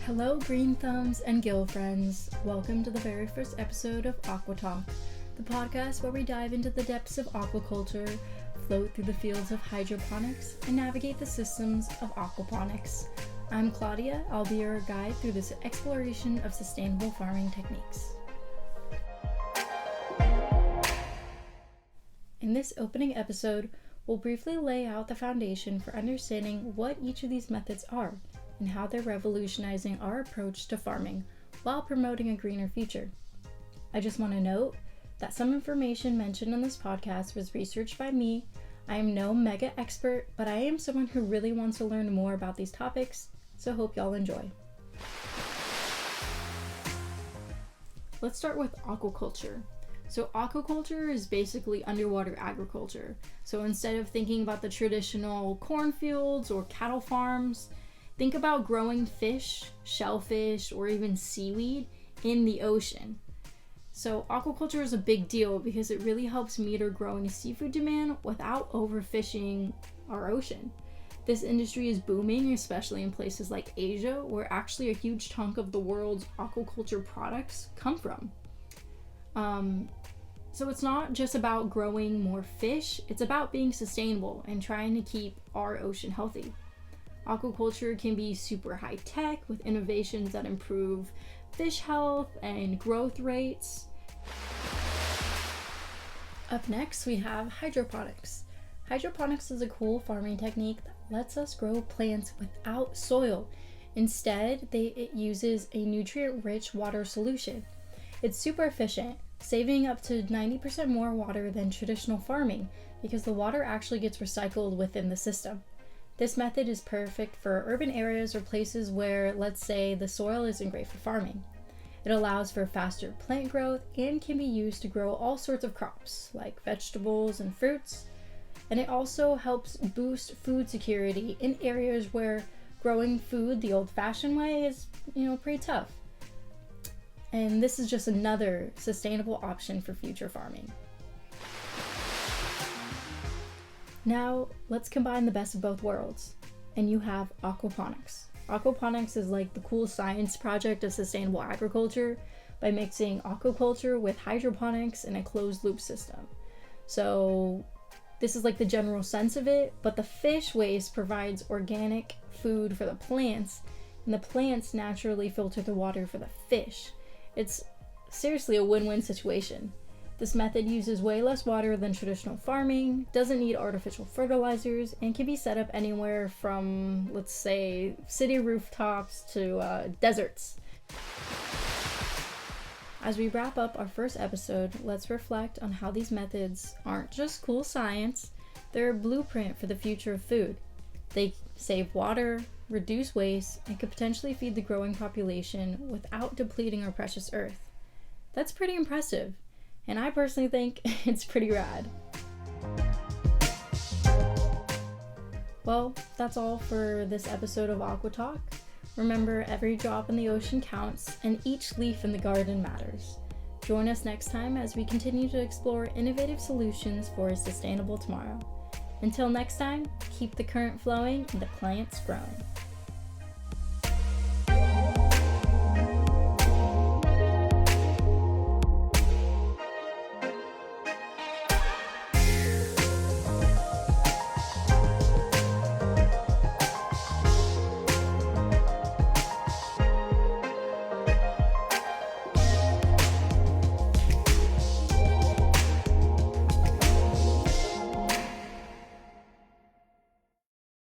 Hello green thumbs and gill friends, welcome to the very first episode of AquaTalk, the podcast where we dive into the depths of aquaculture, float through the fields of hydroponics, and navigate the systems of aquaponics. I'm Claudia, I'll be your guide through this exploration of sustainable farming techniques. In this opening episode, we'll briefly lay out the foundation for understanding what each of these methods are, and how they're revolutionizing our approach to farming while promoting a greener future. I just want to note that some information mentioned in this podcast was researched by me. I am no mega expert, but I am someone who really wants to learn more about these topics, so hope y'all enjoy. Let's start with aquaculture. So aquaculture is basically underwater agriculture. So instead of thinking about the traditional cornfields or cattle farms, think about growing fish, shellfish, or even seaweed in the ocean. So aquaculture is a big deal because it really helps meet our growing seafood demand without overfishing our ocean. This industry is booming, especially in places like Asia, where actually a huge chunk of the world's aquaculture products come from. So it's not just about growing more fish, it's about being sustainable and trying to keep our ocean healthy. Aquaculture can be super high tech with innovations that improve fish health and growth rates. Up next, we have hydroponics. Hydroponics is a cool farming technique that lets us grow plants without soil. Instead, it uses a nutrient-rich water solution. It's super efficient, saving up to 90% more water than traditional farming because the water actually gets recycled within the system. This method is perfect for urban areas or places where, let's say, the soil isn't great for farming. It allows for faster plant growth and can be used to grow all sorts of crops, like vegetables and fruits. And it also helps boost food security in areas where growing food the old-fashioned way is, pretty tough. And this is just another sustainable option for future farming. Now, let's combine the best of both worlds, and you have aquaponics. Aquaponics is like the cool science project of sustainable agriculture by mixing aquaculture with hydroponics in a closed loop system. So this is like the general sense of it, but the fish waste provides organic food for the plants, and the plants naturally filter the water for the fish. It's seriously a win-win situation. This method uses way less water than traditional farming, doesn't need artificial fertilizers, and can be set up anywhere from, let's say, city rooftops to deserts. As we wrap up our first episode, let's reflect on how these methods aren't just cool science, they're a blueprint for the future of food. They save water, reduce waste, and could potentially feed the growing population without depleting our precious earth. That's pretty impressive. And I personally think it's pretty rad. Well, that's all for this episode of AquaTalk. Remember, every drop in the ocean counts, and each leaf in the garden matters. Join us next time as we continue to explore innovative solutions for a sustainable tomorrow. Until next time, keep the current flowing and the plants growing.